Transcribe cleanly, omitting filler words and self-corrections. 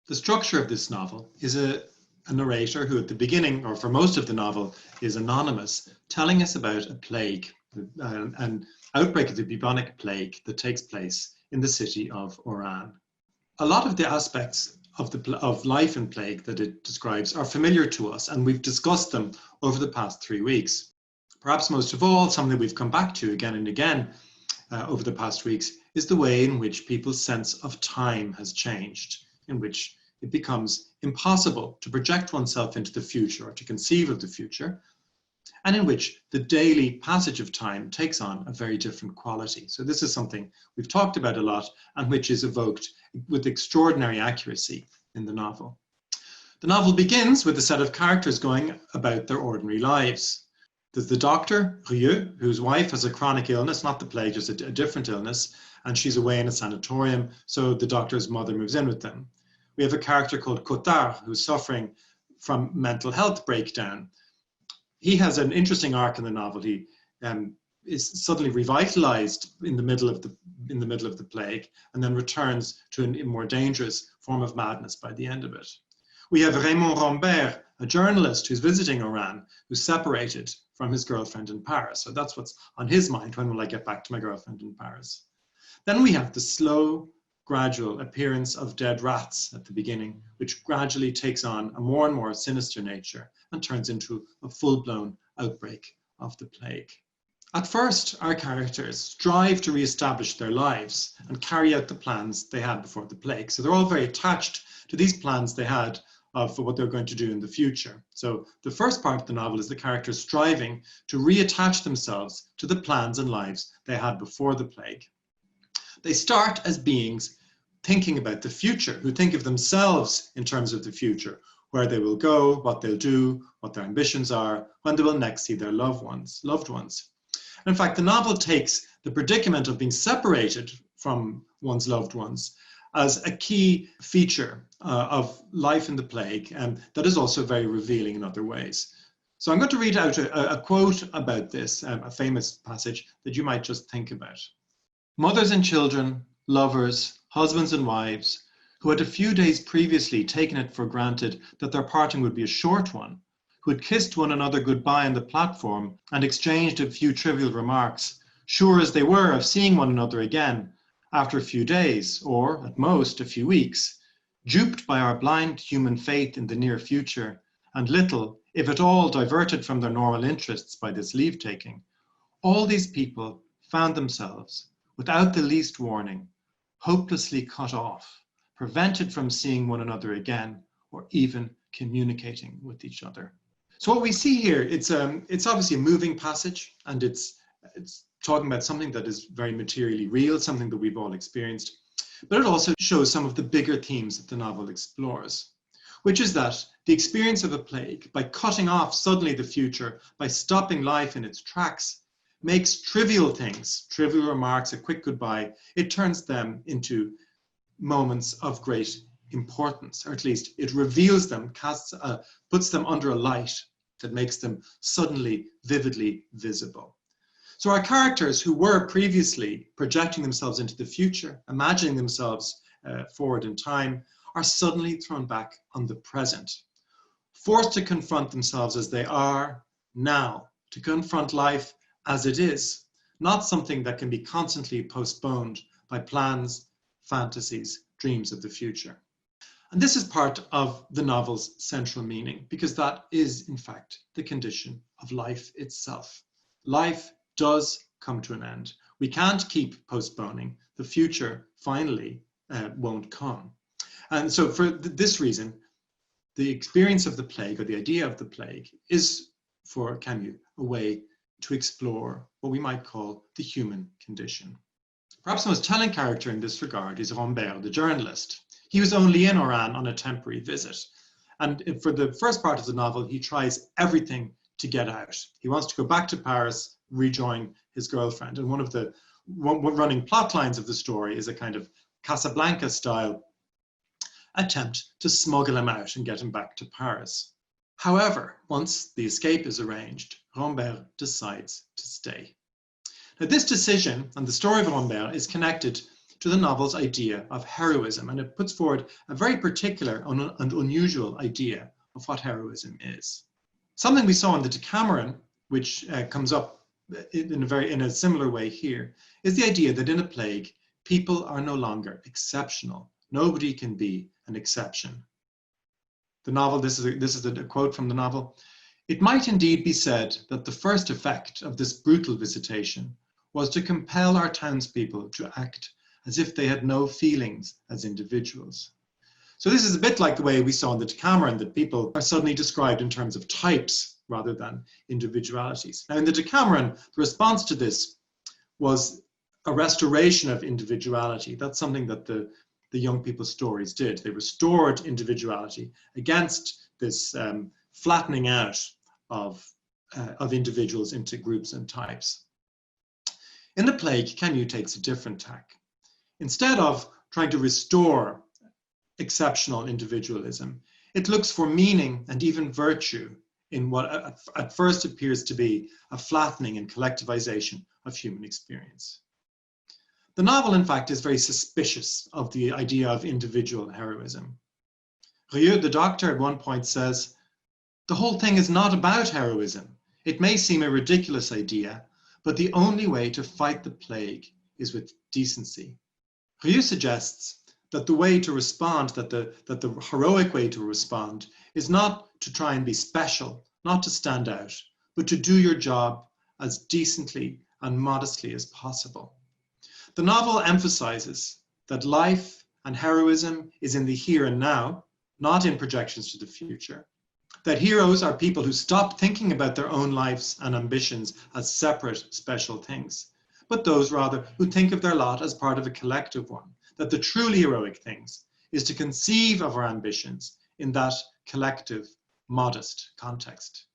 The structure of this novel is a narrator who at the beginning, or for most of the novel, is anonymous, telling us about a plague, an outbreak of the bubonic plague that takes place in the city of Oran. A lot of the aspects of life in plague that it describes are familiar to us, and we've discussed them over the past 3 weeks. Perhaps most of all, something we've come back to again and again over the past weeks is the way in which people's sense of time has changed, in which it becomes impossible to project oneself into the future or to conceive of the future, and in which the daily passage of time takes on a very different quality. So this is something we've talked about a lot and which is evoked with extraordinary accuracy in the novel. The novel begins with a set of characters going about their ordinary lives. There's the doctor, Rieux, whose wife has a chronic illness, not the plague, just a different illness, and she's away in a sanatorium, so the doctor's mother moves in with them. We have a character called Cotard, who's suffering from mental health breakdown. He has an interesting arc in the novel. He is suddenly revitalized in the middle of the plague, and then returns to a more dangerous form of madness by the end of it. We have Raymond Rambert, a journalist who's visiting Oran, who's separated from his girlfriend in Paris. So that's what's on his mind: when will I get back to my girlfriend in Paris? Then we have the slow, gradual appearance of dead rats at the beginning, which gradually takes on a more and more sinister nature and turns into a full-blown outbreak of the plague. At first, our characters strive to re-establish their lives and carry out the plans they had before the plague. So they're all very attached to these plans they had for what they're going to do in the future. So the first part of the novel is the characters striving to reattach themselves to the plans and lives they had before the plague. They start as beings thinking about the future, who think of themselves in terms of the future, where they will go, what they'll do, what their ambitions are, when they will next see their loved ones. In fact, the novel takes the predicament of being separated from one's loved ones as a key feature of life in the plague, and that is also very revealing in other ways. So I'm going to read out a quote about this, a famous passage that you might just think about. Mothers and children, lovers, husbands and wives, who had a few days previously taken it for granted that their parting would be a short one, who had kissed one another goodbye on the platform and exchanged a few trivial remarks, sure as they were of seeing one another again after a few days, or at most a few weeks, duped by our blind human faith in the near future, and little, if at all, diverted from their normal interests by this leave-taking, all these people found themselves, without the least warning, hopelessly cut off, prevented from seeing one another again, or even communicating with each other. So what we see here, it's obviously a moving passage, and it's talking about something that is very materially real, something that we've all experienced, but it also shows some of the bigger themes that the novel explores, which is that the experience of a plague, by cutting off suddenly the future, by stopping life in its tracks, makes trivial things, trivial remarks, a quick goodbye, it turns them into moments of great importance, or at least it reveals them, puts them under a light that makes them suddenly, vividly visible. So our characters who were previously projecting themselves into the future, imagining themselves forward in time, are suddenly thrown back on the present, forced to confront themselves as they are now, to confront life as it is, not something that can be constantly postponed by plans, fantasies, dreams of the future. And this is part of the novel's central meaning, because that is, in fact, the condition of life itself. Life does come to an end. We can't keep postponing. The future, finally, won't come. And so for this reason, the experience of the plague, or the idea of the plague, is, for Camus, a way to explore what we might call the human condition. Perhaps the most telling character in this regard is Rambert, the journalist. He was only in Oran on a temporary visit. And for the first part of the novel, he tries everything to get out. He wants to go back to Paris, rejoin his girlfriend. And one of the running plot lines of the story is a kind of Casablanca-style attempt to smuggle him out and get him back to Paris. However, once the escape is arranged, Rambert decides to stay. Now, this decision and the story of Rambert is connected to the novel's idea of heroism, and it puts forward a very particular and unusual idea of what heroism is. Something we saw in the Decameron, which comes up in a similar way here, is the idea that in a plague, people are no longer exceptional. Nobody can be an exception. The novel, this is a quote from the novel. It might indeed be said that the first effect of this brutal visitation was to compel our townspeople to act as if they had no feelings as individuals. So this is a bit like the way we saw in the Decameron, that people are suddenly described in terms of types rather than individualities. Now in the Decameron, the response to this was a restoration of individuality. That's something that the young people's stories did. They restored individuality against this flattening out of individuals into groups and types. In the plague, Keough takes a different tack. Instead of trying to restore exceptional individualism, it looks for meaning and even virtue in what at first appears to be a flattening and collectivization of human experience. The novel, in fact, is very suspicious of the idea of individual heroism. Rieux, the doctor, at one point says, "The whole thing is not about heroism. It may seem a ridiculous idea, but the only way to fight the plague is with decency." Rieux suggests that the way to respond, that the heroic way to respond, is not to try and be special, not to stand out, but to do your job as decently and modestly as possible. The novel emphasizes that life and heroism is in the here and now, not in projections to the future. That heroes are people who stop thinking about their own lives and ambitions as separate, special things, but those rather who think of their lot as part of a collective one. That the truly heroic things is to conceive of our ambitions in that collective, modest context.